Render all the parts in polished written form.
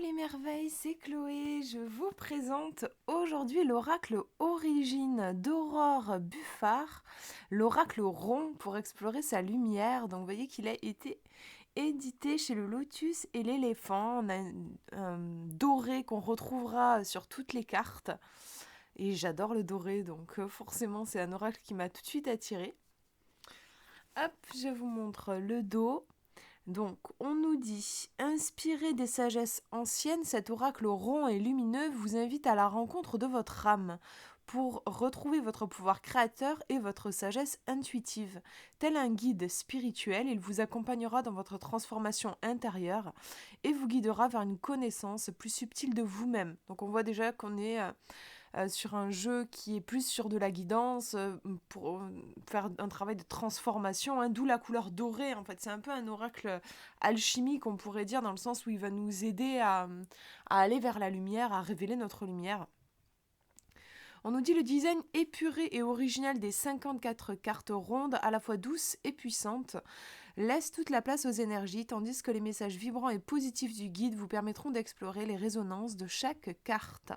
les merveilles, c'est Chloé. Je vous présente aujourd'hui l'oracle Origine d'Aurore Buffard, l'oracle rond pour explorer sa lumière. Donc vous voyez qu'il a été édité chez le Lotus et l'éléphant. On a un doré qu'on retrouvera sur toutes les cartes. Et j'adore le doré, donc forcément c'est un oracle qui m'a tout de suite attirée. Hop, je vous montre le dos. Donc, on nous dit, inspiré des sagesses anciennes, cet oracle rond et lumineux vous invite à la rencontre de votre âme pour retrouver votre pouvoir créateur et votre sagesse intuitive. Tel un guide spirituel, il vous accompagnera dans votre transformation intérieure et vous guidera vers une connaissance plus subtile de vous-même. Donc, on voit déjà qu'on est sur un jeu qui est plus sur de la guidance pour faire un travail de transformation, d'où la couleur dorée en fait. C'est un peu un oracle alchimique on pourrait dire, dans le sens où il va nous aider à aller vers la lumière, à révéler notre lumière. On nous dit le design épuré et original des 54 cartes rondes, à la fois douces et puissantes, laisse toute la place aux énergies, tandis que les messages vibrants et positifs du guide vous permettront d'explorer les résonances de chaque carte.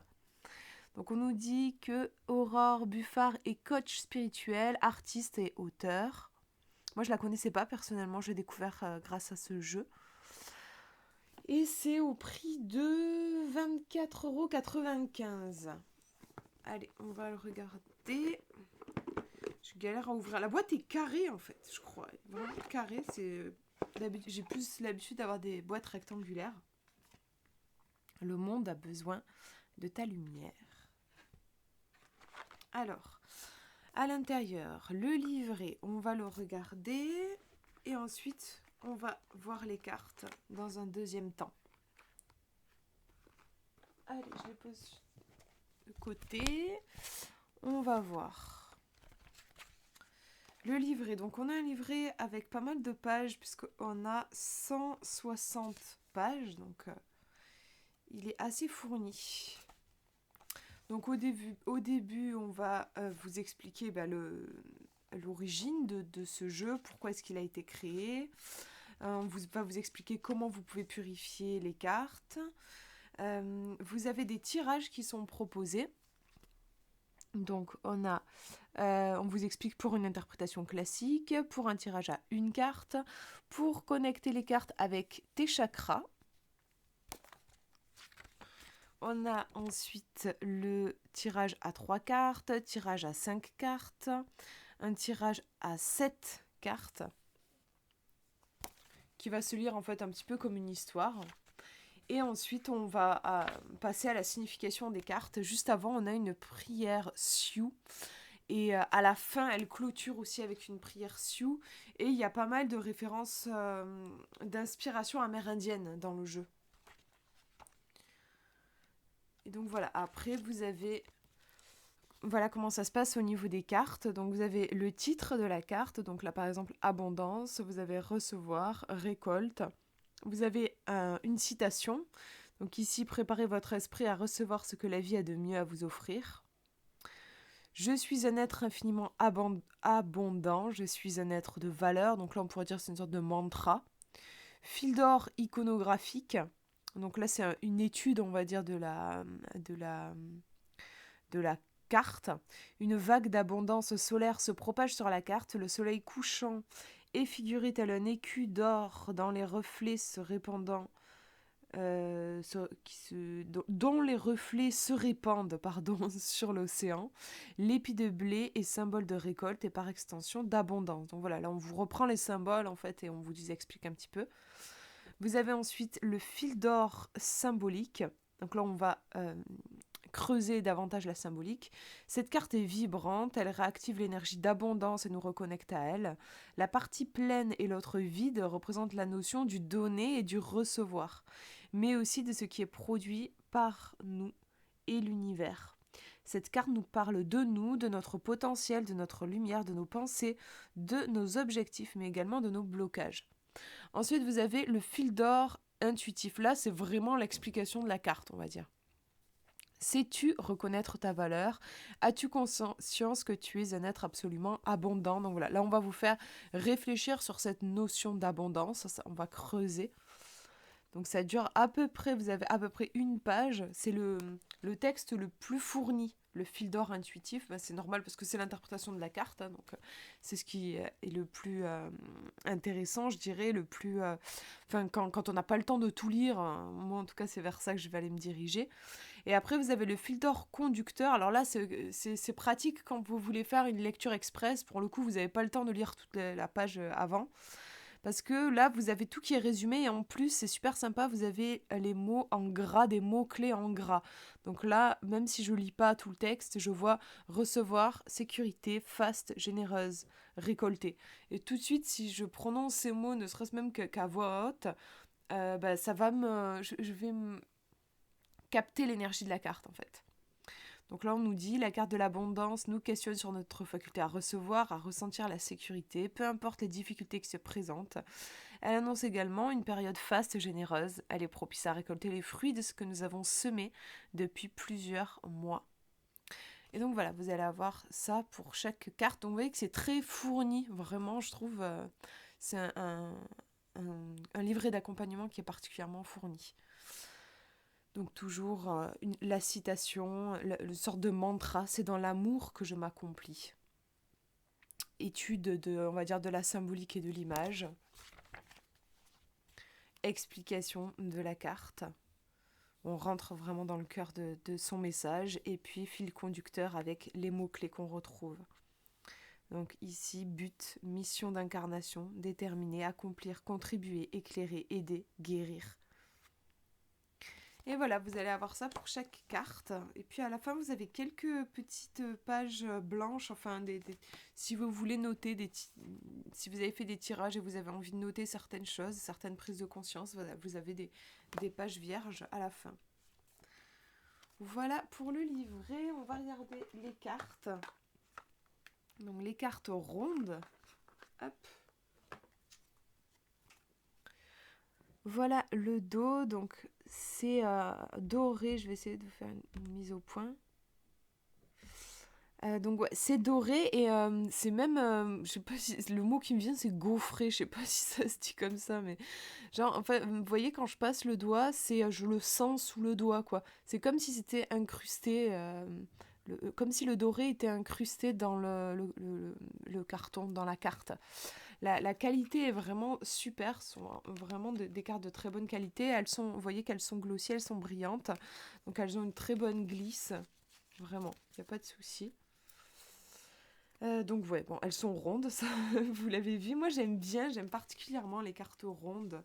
Donc on nous dit que Aurore Buffard est coach spirituel, artiste et auteur. Moi je la connaissais pas personnellement, j'ai découvert grâce à ce jeu. Et c'est au prix de 24,95 €. Allez, on va le regarder. Je galère à ouvrir. La boîte est carrée en fait, je crois. Vraiment carrée, j'ai plus l'habitude d'avoir des boîtes rectangulaires. Le monde a besoin de ta lumière. Alors, à l'intérieur, le livret, on va le regarder et ensuite on va voir les cartes dans un deuxième temps. Allez, je les pose de côté. On va voir le livret. Donc on a un livret avec pas mal de pages puisqu'on a 160 pages, donc il est assez fourni. Donc au début on va vous expliquer l'origine de ce jeu, pourquoi est-ce qu'il a été créé. On va vous expliquer comment vous pouvez purifier les cartes. Vous avez des tirages qui sont proposés. Donc on vous explique pour une interprétation classique, pour un tirage à une carte, pour connecter les cartes avec tes chakras. On a ensuite le tirage à 3 cartes, tirage à 5 cartes, un tirage à 7 cartes, qui va se lire en fait un petit peu comme une histoire. Et ensuite, on va passer à la signification des cartes. Juste avant, on a une prière Sioux. Et à la fin, elle clôture aussi avec une prière Sioux. Et il y a pas mal de références d'inspiration amérindienne dans le jeu. Et donc voilà, après vous avez, voilà comment ça se passe au niveau des cartes. Donc vous avez le titre de la carte, donc là par exemple abondance, vous avez recevoir, récolte. Vous avez une citation, donc ici préparez votre esprit à recevoir ce que la vie a de mieux à vous offrir. Je suis un être infiniment abondant, je suis un être de valeur, donc là on pourrait dire que c'est une sorte de mantra. Fil d'or iconographique. Donc là, c'est une étude, on va dire, de la carte. Une vague d'abondance solaire se propage sur la carte. Le soleil couchant est figuré tel un écu d'or dans les reflets se répandant, dont les reflets se répandent sur l'océan. L'épi de blé est symbole de récolte et par extension d'abondance. Donc voilà, là on vous reprend les symboles en fait et on vous explique un petit peu. Vous avez ensuite le fil d'or symbolique. Donc là, on va creuser davantage la symbolique. Cette carte est vibrante, elle réactive l'énergie d'abondance et nous reconnecte à elle. La partie pleine et l'autre vide représentent la notion du donner et du recevoir, mais aussi de ce qui est produit par nous et l'univers. Cette carte nous parle de nous, de notre potentiel, de notre lumière, de nos pensées, de nos objectifs, mais également de nos blocages. Ensuite, vous avez le fil d'or intuitif. Là, c'est vraiment l'explication de la carte, on va dire. Sais-tu reconnaître ta valeur? As-tu conscience que tu es un être absolument abondant? Donc voilà, là, on va vous faire réfléchir sur cette notion d'abondance. On va creuser. Donc ça dure à peu près, vous avez à peu près une page. C'est le texte le plus fourni. Le fil d'or intuitif, ben, c'est normal parce que c'est l'interprétation de la carte. Hein, donc c'est ce qui est le plus intéressant, je dirais, le plus... Enfin, quand on n'a pas le temps de tout lire, moi en tout cas c'est vers ça que je vais aller me diriger. Et après vous avez le fil d'or conducteur. Alors là c'est pratique quand vous voulez faire une lecture express. Pour le coup vous n'avez pas le temps de lire toute la page avant. Parce que là, vous avez tout qui est résumé et en plus, c'est super sympa, vous avez les mots en gras, des mots-clés en gras. Donc là, même si je lis pas tout le texte, je vois recevoir, sécurité, faste, généreuse, récolter. Et tout de suite, si je prononce ces mots, ne serait-ce même qu'à voix haute, bah, ça va je vais capter l'énergie de la carte en fait. Donc là, on nous dit, la carte de l'abondance nous questionne sur notre faculté à recevoir, à ressentir la sécurité, peu importe les difficultés qui se présentent. Elle annonce également une période faste et généreuse. Elle est propice à récolter les fruits de ce que nous avons semé depuis plusieurs mois. Et donc voilà, vous allez avoir ça pour chaque carte. Donc vous voyez que c'est très fourni, vraiment, je trouve. C'est un livret d'accompagnement qui est particulièrement fourni. Donc toujours la citation, le sorte de mantra, c'est dans l'amour que je m'accomplis. Étude on va dire, de la symbolique et de l'image. Explication de la carte. On rentre vraiment dans le cœur de son message. Et puis fil conducteur avec les mots-clés qu'on retrouve. Donc ici, but, mission d'incarnation, déterminer, accomplir, contribuer, éclairer, aider, guérir. Et voilà, vous allez avoir ça pour chaque carte. Et puis à la fin, vous avez quelques petites pages blanches, enfin, si vous voulez noter, si vous avez fait des tirages et vous avez envie de noter certaines choses, certaines prises de conscience, voilà, vous avez des pages vierges à la fin. Voilà pour le livret, on va regarder les cartes. Donc les cartes rondes. Hop. Voilà le dos, donc c'est doré, je vais essayer de vous faire une mise au point. Donc ouais, c'est doré et c'est même, je sais pas si le mot qui me vient c'est gaufré, je sais pas si ça se dit comme ça, mais genre, enfin, vous voyez quand je passe le doigt, je le sens sous le doigt quoi. C'est comme si c'était incrusté, comme si le doré était incrusté dans le carton, dans la carte. La qualité est vraiment super, ce sont vraiment des cartes de très bonne qualité. Vous voyez qu'elles sont glossies, elles sont brillantes, donc elles ont une très bonne glisse, vraiment, il n'y a pas de souci. Donc ouais, bon, elles sont rondes, ça, vous l'avez vu. Moi j'aime particulièrement les cartes rondes.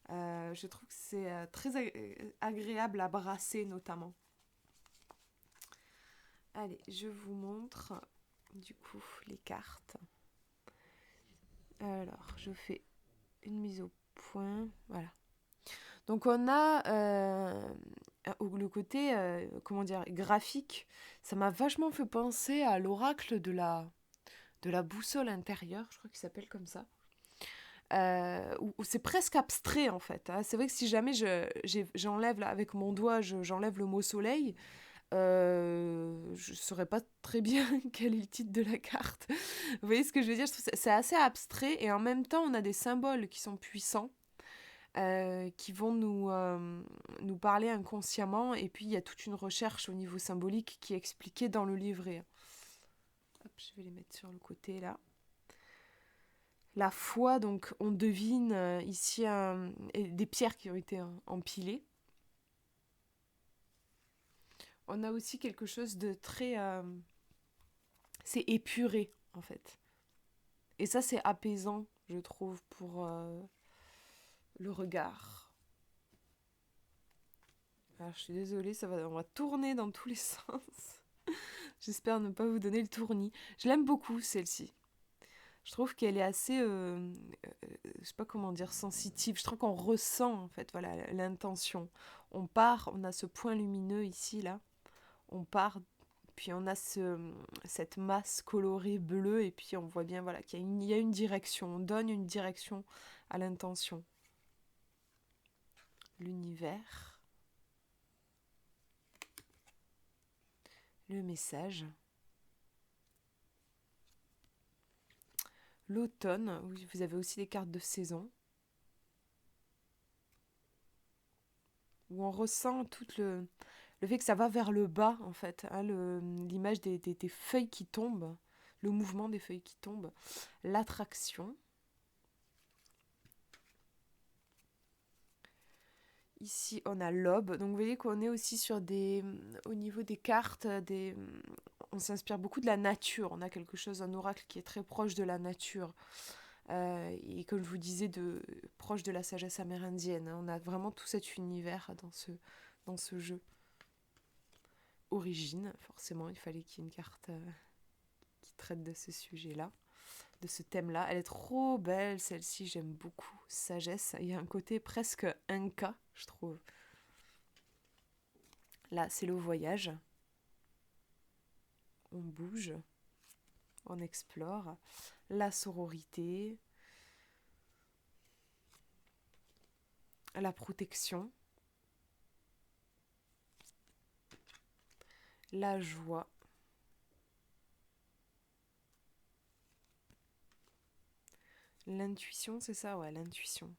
Je trouve que c'est très agréable à brasser notamment. Allez, je vous montre du coup les cartes. Alors, je fais une mise au point, voilà. Donc on a le côté, comment dire, graphique. Ça m'a vachement fait penser à l'oracle de la boussole intérieure, je crois qu'il s'appelle comme ça. Où c'est presque abstrait en fait. Hein. C'est vrai que si jamais j'enlève là, avec mon doigt, j'enlève le mot soleil, je ne saurais pas très bien quel est le titre de la carte. Vous voyez ce que je veux dire? Je trouve que c'est assez abstrait et en même temps on a des symboles qui sont puissants. Qui vont nous parler inconsciemment et puis il y a toute une recherche au niveau symbolique qui est expliquée dans le livret. Hop, je vais les mettre sur le côté là. La foi, donc on devine ici des pierres qui ont été empilées. On a aussi quelque chose de très... c'est épuré en fait. Et ça c'est apaisant, je trouve, pour le regard. Alors je suis désolée, on va tourner dans tous les sens. J'espère ne pas vous donner le tournis. Je l'aime beaucoup celle-ci. Je trouve qu'elle est assez, je sais pas comment dire, sensitive. Je trouve qu'on ressent en fait, voilà, l'intention. On part, on a ce point lumineux ici là. On part, puis on a cette masse colorée bleue et puis on voit bien voilà qu'il y a une direction. On donne une direction à l'intention. L'univers, le message. L'automne, oui, vous avez aussi des cartes de saison. où on ressent tout le fait que ça va vers le bas, en fait, hein, l'image des feuilles qui tombent, le mouvement des feuilles qui tombent, l'attraction. Ici, on a l'aube. Donc, vous voyez qu'on est aussi sur au niveau des cartes, on s'inspire beaucoup de la nature. On a quelque chose, un oracle qui est très proche de la nature. Et comme je vous disais, proche de la sagesse amérindienne. On a vraiment tout cet univers dans ce jeu. Origine, forcément, il fallait qu'il y ait une carte qui traite de ce sujet-là, de ce thème-là. Elle est trop belle, celle-ci, j'aime beaucoup. Sagesse, il y a un côté presque inca, je trouve. Là, c'est le voyage. On bouge, on explore. La sororité, la protection, la joie, l'intuition, c'est ça, ouais, l'intuition.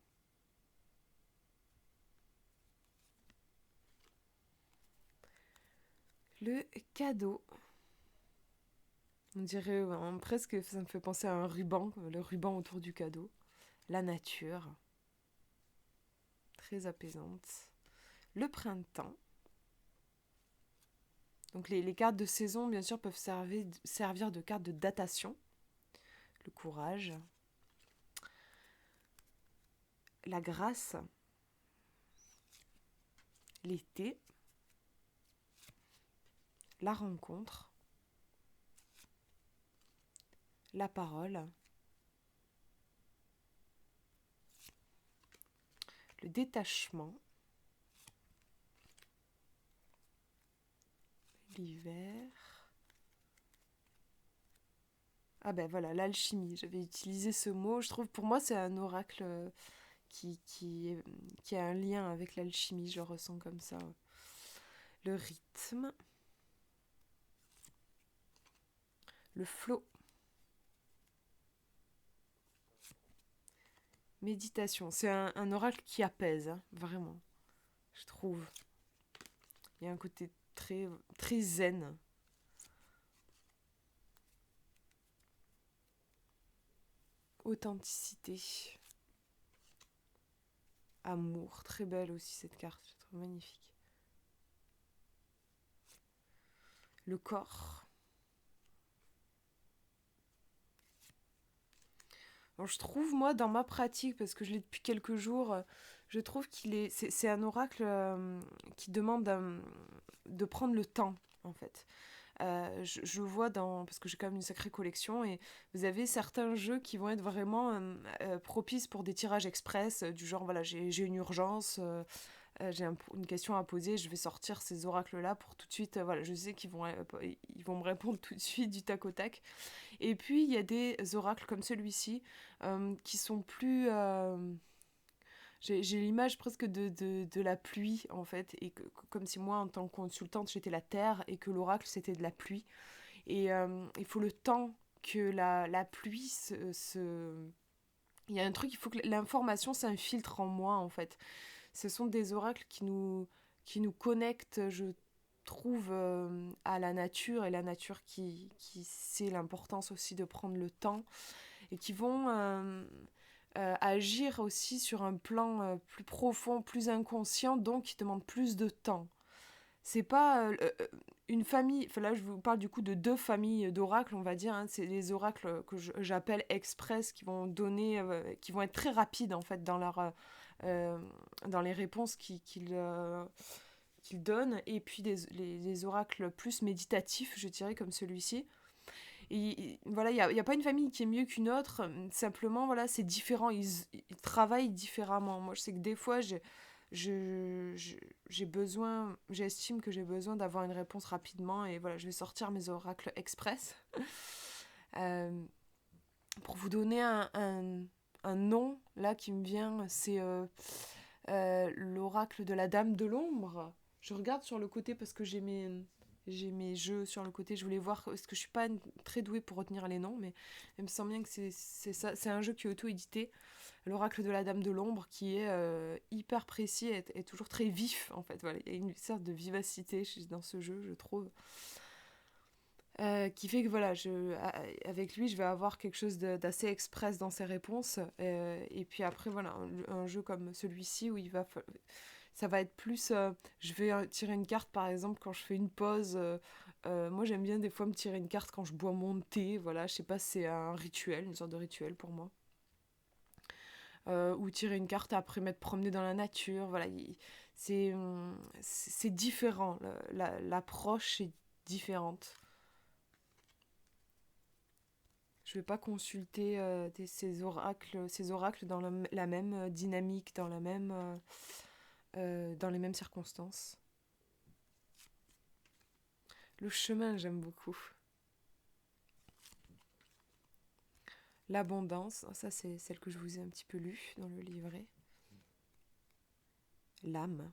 Le cadeau. On dirait presque, ça me fait penser à un ruban, le ruban autour du cadeau. La nature, très apaisante. Le printemps. Donc les cartes de saison, bien sûr, peuvent servir de cartes de datation. Le courage. La grâce. L'été. La rencontre. La parole. Le détachement. L'hiver. Ah ben voilà, l'alchimie. J'avais utilisé ce mot. Je trouve, pour moi, c'est un oracle qui a un lien avec l'alchimie. Je le ressens comme ça. Le rythme. Le flot. Méditation. C'est un oracle qui apaise, hein, vraiment. Je trouve. Il y a un côté très, très zen. Authenticité. Amour. Très belle aussi cette carte. Je trouve magnifique. Le corps. Alors, je trouve, moi, dans ma pratique, parce que je l'ai depuis quelques jours, je trouve c'est un oracle qui demande de prendre le temps, en fait. Je vois parce que j'ai quand même une sacrée collection, et vous avez certains jeux qui vont être vraiment propices pour des tirages express, du genre, voilà, j'ai une urgence, j'ai une question à poser, je vais sortir ces oracles-là pour tout de suite, voilà, je sais ils vont me répondre tout de suite du tac au tac. Et puis, il y a des oracles comme celui-ci qui sont plus... j'ai l'image presque de la pluie, en fait, et comme si moi, en tant que consultante, j'étais la terre et que l'oracle, c'était de la pluie. Et il faut le temps que la pluie Il y a un truc, il faut que l'information s'infiltre en moi, en fait. Ce sont des oracles qui nous connectent, je trouve, à la nature, et la nature qui sait l'importance aussi de prendre le temps, et qui vont agir aussi sur un plan plus profond, plus inconscient, donc qui demande plus de temps. C'est pas une famille, enfin là je vous parle du coup de deux familles d'oracles, on va dire, hein. C'est les oracles que j'appelle express, qui vont donner, qui vont être très rapides en fait euh, dans les réponses qu'ils donnent, et puis les oracles plus méditatifs, je dirais, comme celui-ci. Et voilà, il y a pas une famille qui est mieux qu'une autre, simplement, voilà, c'est différent, ils travaillent différemment. Moi, je sais que des fois, j'ai besoin, j'estime que j'ai besoin d'avoir une réponse rapidement, et voilà, je vais sortir mes oracles express. Euh, pour vous donner un nom, là, qui me vient, c'est l'oracle de la Dame de l'Ombre. Je regarde sur le côté parce que j'ai mes j'ai mes jeux sur le côté. Je voulais voir, parce que je suis pas très douée pour retenir les noms, mais il me semble bien que c'est ça. C'est un jeu qui est auto-édité, l'Oracle de la Dame de l'Ombre, qui est hyper précis et toujours très vif, en fait. Voilà, il y a une sorte de vivacité dans ce jeu, je trouve. Qui fait que voilà, avec lui, je vais avoir quelque chose d'assez express dans ses réponses. Et puis après, voilà, un jeu comme celui-ci où ça va être plus. Je vais tirer une carte, par exemple, quand je fais une pause. Moi, j'aime bien des fois me tirer une carte quand je bois mon thé. Voilà, je sais pas, c'est un rituel, une sorte de rituel pour moi. Ou tirer une carte après m'être promené dans la nature. Voilà, c'est différent. L'approche est différente. Je vais pas consulter ces oracles dans la même dynamique, dans les mêmes circonstances. Le chemin, j'aime beaucoup. L'abondance, ça c'est celle que je vous ai un petit peu lue dans le livret. L'âme.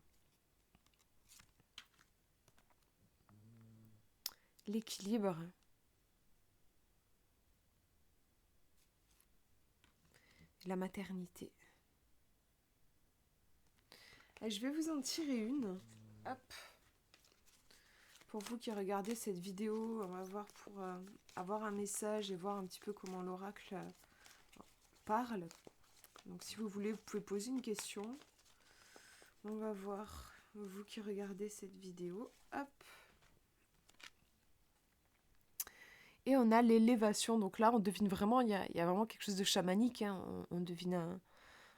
L'équilibre. La maternité. Et je vais vous en tirer une. Hop. Pour vous qui regardez cette vidéo, on va voir pour avoir un message et voir un petit peu comment l'oracle parle. Donc si vous voulez, vous pouvez poser une question. On va voir, vous qui regardez cette vidéo. Hop. Et on a l'élévation. Donc là, on devine vraiment, il y a vraiment quelque chose de chamanique. Hein. On devine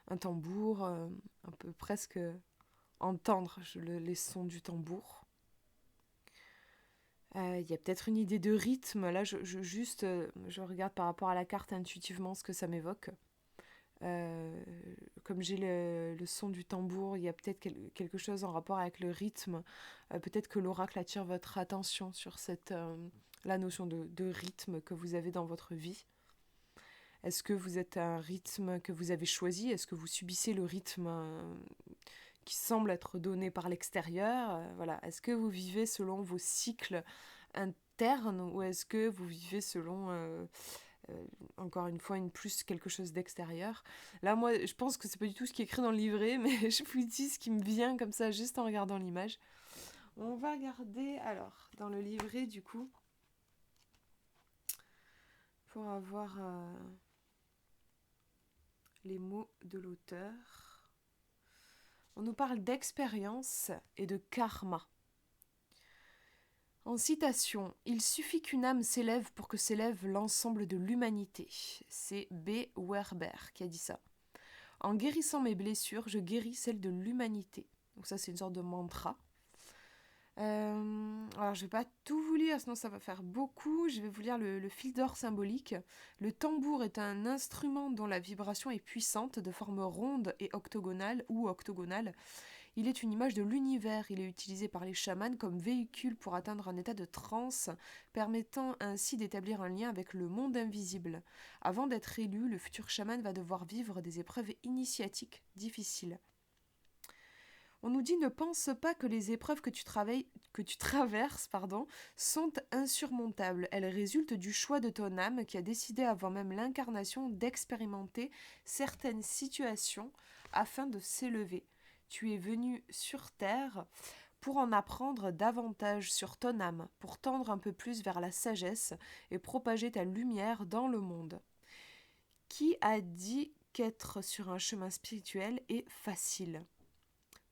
un tambour, un peu presque entendre les sons du tambour. Il y a peut-être une idée de rythme. Là, je regarde par rapport à la carte intuitivement ce que ça m'évoque. Comme j'ai le son du tambour, il y a peut-être quelque chose en rapport avec le rythme. Peut-être que l'oracle attire votre attention sur la notion de rythme que vous avez dans votre vie. Est-ce que vous êtes un rythme que vous avez choisi? Est-ce que vous subissez le rythme qui semble être donné par l'extérieur? Voilà. Est-ce que vous vivez selon vos cycles internes ou est-ce que vous vivez selon... encore une fois, plus quelque chose d'extérieur. Là, moi, je pense que c'est pas du tout ce qui est écrit dans le livret, mais je vous dis ce qui me vient comme ça, juste en regardant l'image. On va regarder, alors, dans le livret, du coup, pour avoir les mots de l'auteur. On nous parle d'expérience et de karma. En citation, il suffit qu'une âme s'élève pour que s'élève l'ensemble de l'humanité. C'est B. Werber qui a dit ça. En guérissant mes blessures, je guéris celles de l'humanité. Donc ça, c'est une sorte de mantra. Alors, je ne vais pas tout vous lire, sinon ça va faire beaucoup. Je vais vous lire le fil d'or symbolique. Le tambour est un instrument dont la vibration est puissante, de forme ronde et octogonale ou octogonale. Il est une image de l'univers. Il est utilisé par les chamans comme véhicule pour atteindre un état de transe, permettant ainsi d'établir un lien avec le monde invisible. Avant d'être élu, le futur chaman va devoir vivre des épreuves initiatiques difficiles. On nous dit ne pense pas que les épreuves que tu traverses sont insurmontables. Elles résultent du choix de ton âme qui a décidé avant même l'incarnation d'expérimenter certaines situations afin de s'élever. Tu es venu sur terre pour en apprendre davantage sur ton âme, pour tendre un peu plus vers la sagesse et propager ta lumière dans le monde. Qui a dit qu'être sur un chemin spirituel est facile ?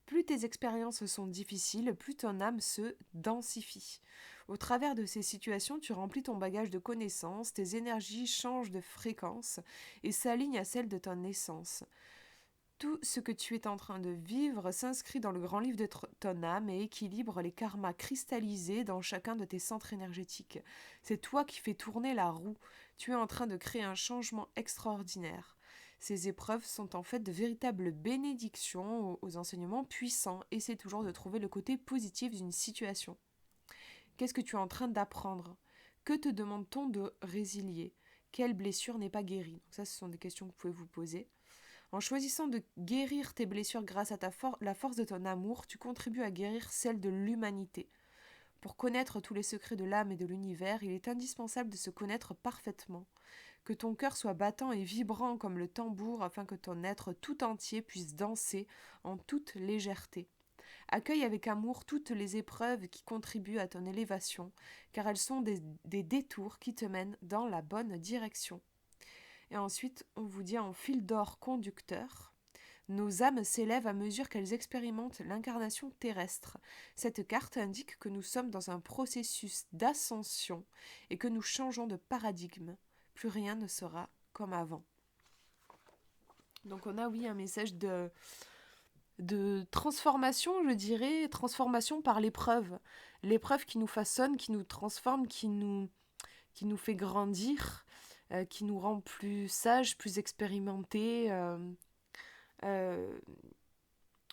Plus tes expériences sont difficiles, plus ton âme se densifie. Au travers de ces situations, tu remplis ton bagage de connaissances, tes énergies changent de fréquence et s'alignent à celles de ton essence. Tout ce que tu es en train de vivre s'inscrit dans le grand livre de ton âme et équilibre les karmas cristallisés dans chacun de tes centres énergétiques. C'est toi qui fais tourner la roue. Tu es en train de créer un changement extraordinaire. Ces épreuves sont en fait de véritables bénédictions aux enseignements puissants. Essaie toujours de trouver le côté positif d'une situation. Qu'est-ce que tu es en train d'apprendre? Que te demande-t-on de résilier? Quelle blessure n'est pas guérie? Donc ça, ce sont des questions que vous pouvez vous poser. En choisissant de guérir tes blessures grâce à la force de ton amour, tu contribues à guérir celle de l'humanité. Pour connaître tous les secrets de l'âme et de l'univers, il est indispensable de se connaître parfaitement, que ton cœur soit battant et vibrant comme le tambour afin que ton être tout entier puisse danser en toute légèreté. Accueille avec amour toutes les épreuves qui contribuent à ton élévation, car elles sont des détours qui te mènent dans la bonne direction. Et ensuite, on vous dit en fil d'or conducteur, nos âmes s'élèvent à mesure qu'elles expérimentent l'incarnation terrestre. Cette carte indique que nous sommes dans un processus d'ascension et que nous changeons de paradigme. Plus rien ne sera comme avant. Donc on a, oui, un message de transformation, je dirais, transformation par l'épreuve. L'épreuve qui nous façonne, qui nous transforme, qui nous fait grandir, qui nous rend plus sages, plus expérimentés. Euh,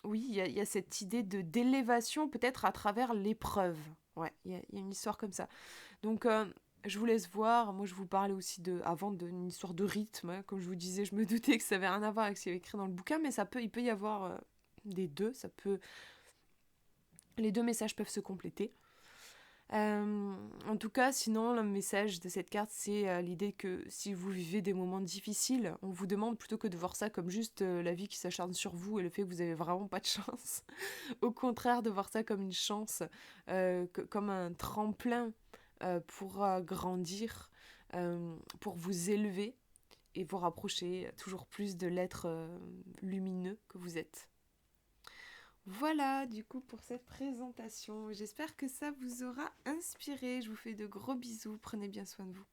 oui, il y a cette idée d'élévation peut-être à travers l'épreuve. Ouais, il y a une histoire comme ça. Donc, je vous laisse voir. Moi, je vous parlais aussi avant d'une histoire de rythme. Hein. Comme je vous disais, je me doutais que ça avait rien à voir avec ce qu'il y avait écrit dans le bouquin, mais il peut y avoir des deux. Les deux messages peuvent se compléter. En tout cas, sinon, le message de cette carte, c'est l'idée que si vous vivez des moments difficiles, on vous demande plutôt que de voir ça comme juste la vie qui s'acharne sur vous et le fait que vous avez vraiment pas de chance, au contraire de voir ça comme une chance, comme un tremplin pour grandir, pour vous élever et vous rapprocher toujours plus de l'être lumineux que vous êtes. Voilà, du coup, pour cette présentation. J'espère que ça vous aura inspiré. Je vous fais de gros bisous. Prenez bien soin de vous.